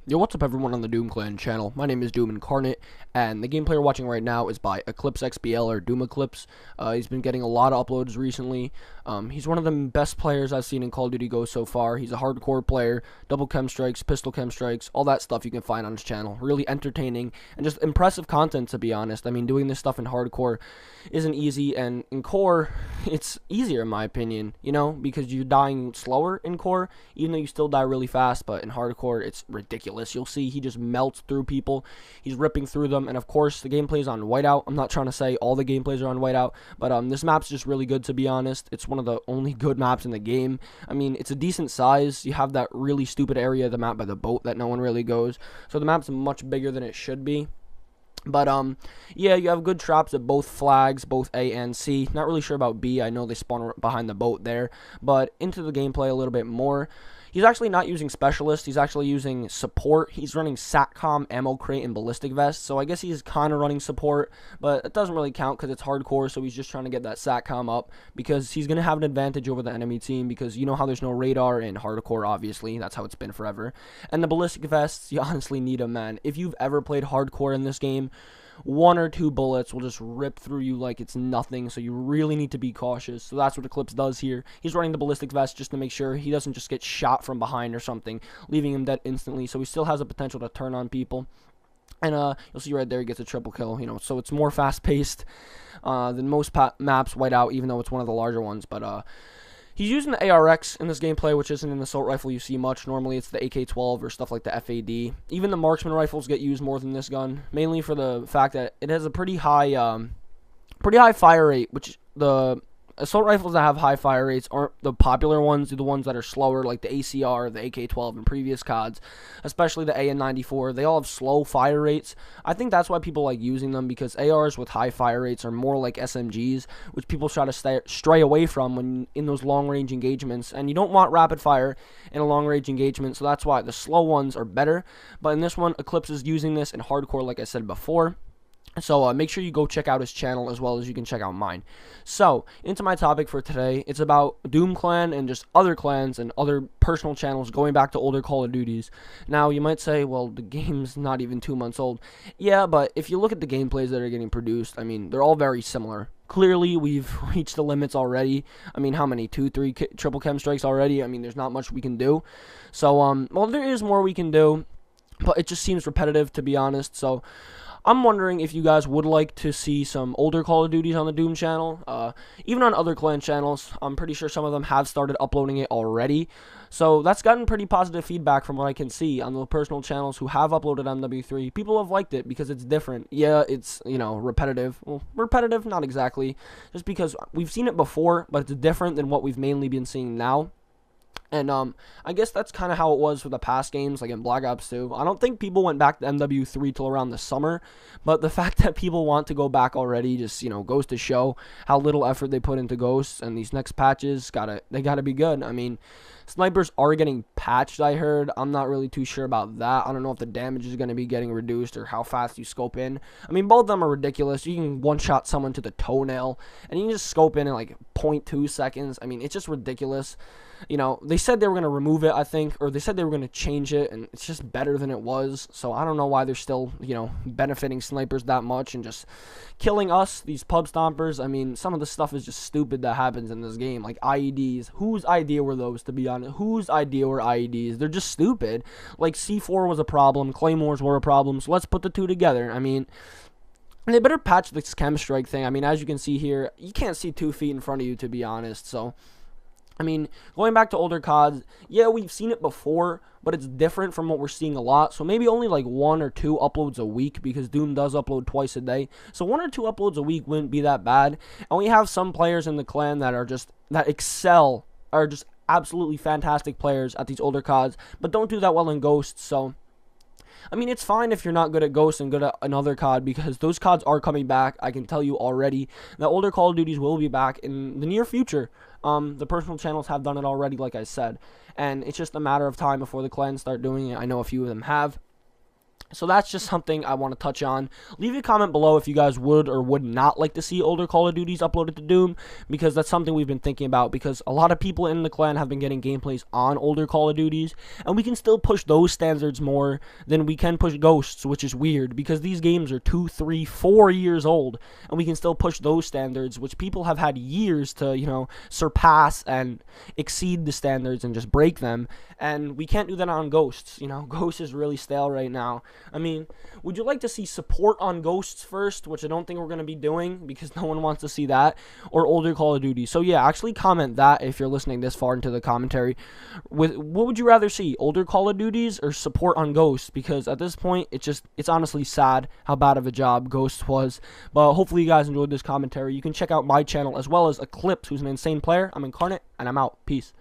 Yo, what's up everyone on the Doom Clan channel? My name is Doom Incarnate, and the gameplay you're watching right now is by Eclipse XBL or Doom Eclipse. He's been getting a lot of uploads recently. He's one of the best players I've seen in Call of Duty Go so far. He's a hardcore player, double chem strikes, pistol chem strikes, all that stuff you can find on his channel. Really entertaining and just impressive content, to be honest. I mean, doing this stuff in hardcore isn't easy, and in core, it's easier in my opinion, you know, because you're dying slower in core, even though you still die really fast, but in hardcore, it's ridiculous. You'll see he just melts through people. He's ripping through them, and of course the gameplay is on whiteout. I'm not trying to say all the gameplays are on whiteout, but this map's just really good, to be honest. It's one of the only good maps in the game. I mean, it's a decent size. You have that really stupid area of the map by the boat that no one really goes, so the map's much bigger than it should be. But, yeah, you have good traps at both flags, both A and C. Not really sure about B. I know they spawn behind the boat there. But into the gameplay a little bit more. He's actually not using Specialist. He's actually using Support. He's running SATCOM, Ammo Crate, and Ballistic Vest. So I guess he's kind of running Support, but it doesn't really count because it's hardcore, so he's just trying to get that SATCOM up because he's going to have an advantage over the enemy team because you know how there's no radar in hardcore, obviously. That's how it's been forever. And the Ballistic Vests, you honestly need them, man. If you've ever played hardcore in this game, one or two bullets will just rip through you like it's nothing, so you really need to be cautious. So that's what Eclipse does here. He's running the ballistic vest just to make sure he doesn't just get shot from behind or something, leaving him dead instantly, so he still has the potential to turn on people. And you'll see right there he gets a triple kill, you know, so it's more fast-paced than most maps whiteout, even though it's one of the larger ones. But he's using the ARX in this gameplay, which isn't an assault rifle you see much. Normally it's the AK-12 or stuff like the FAD. Even the marksman rifles get used more than this gun, mainly for the fact that it has a pretty high fire rate, which the assault rifles that have high fire rates aren't the popular ones. They're the ones that are slower, like the ACR, the AK-12, and previous CODs, especially the AN-94. They all have slow fire rates. I think that's why people like using them, because ARs with high fire rates are more like SMGs, which people try to stray away from when in those long-range engagements, and you don't want rapid fire in a long-range engagement, so that's why the slow ones are better. But in this one, Eclipse is using this in hardcore, like I said before. So make sure you go check out his channel as well as you can check out mine. So, into my topic for today, it's about Doom Clan and just other clans and other personal channels going back to older Call of Duties. Now, you might say, well, the game's not even 2 months old. Yeah, but if you look at the gameplays that are getting produced, I mean, they're all very similar. Clearly, we've reached the limits already. I mean, how many? 2, 3 triple chem strikes already? I mean, there's not much we can do. So, well, there is more we can do, but it just seems repetitive, to be honest. So, I'm wondering if you guys would like to see some older Call of Duties on the Doom channel, even on other clan channels. I'm pretty sure some of them have started uploading it already, so that's gotten pretty positive feedback from what I can see on the personal channels who have uploaded MW3. People have liked it because it's different. Yeah, it's, you know, repetitive. Well, repetitive, not exactly, just because we've seen it before, but it's different than what we've mainly been seeing now. And I guess that's kind of how it was for the past games, like in Black Ops 2. I don't think people went back to MW3 till around the summer, but the fact that people want to go back already just, you know, goes to show how little effort they put into Ghosts, and these next patches, they gotta be good. I mean, snipers are getting patched, I heard. I'm not really too sure about that. I don't know if the damage is going to be getting reduced or how fast you scope in. I mean, both of them are ridiculous. You can one-shot someone to the toenail, and you can just scope in like 0.2 seconds. I mean, it's just ridiculous. You know, they said they were going to remove it, I think, or they said they were going to change it, and it's just better than it was. So I don't know why they're still, you know, benefiting snipers that much and just killing us, these pub stompers. I mean, some of the stuff is just stupid that happens in this game, like IEDs. Whose idea were those, to be honest? Whose idea were IEDs? They're just stupid. Like, C4 was a problem, Claymores were a problem, so let's put the two together. I mean, they better patch this chem strike thing. I mean, as you can see here, you can't see 2 feet in front of you, to be honest, so I mean, going back to older CODs, yeah, we've seen it before, but it's different from what we're seeing a lot. So maybe only like 1 or 2 uploads a week, because Doom does upload twice a day. So 1 or 2 uploads a week wouldn't be that bad. And we have some players in the clan that excel, are just absolutely fantastic players at these older CODs, but don't do that well in Ghosts. So I mean, it's fine if you're not good at Ghosts and good at another COD, because those CODs are coming back. I can tell you already that older Call of Duties will be back in the near future. The personal channels have done it already, like I said, and it's just a matter of time before the clans start doing it. I know a few of them have. So that's just something I want to touch on. Leave a comment below if you guys would or would not like to see older Call of Duties uploaded to Doom, because that's something we've been thinking about, because a lot of people in the clan have been getting gameplays on older Call of Duties, and we can still push those standards more than we can push Ghosts, which is weird, because these games are 2, 3, 4 years old, and we can still push those standards, which people have had years to, surpass and exceed the standards and just break them, and we can't do that on Ghosts. Ghosts is really stale right now. I mean, would you like to see support on Ghosts first, which I don't think we're going to be doing because no one wants to see that, or older Call of Duty? So yeah, actually comment that if you're listening this far into the commentary. What would you rather see, older Call of Duties or support on Ghosts? Because at this point, it's honestly sad how bad of a job Ghosts was. But hopefully you guys enjoyed this commentary. You can check out my channel as well as Eclipse, who's an insane player. I'm Incarnate, and I'm out. Peace.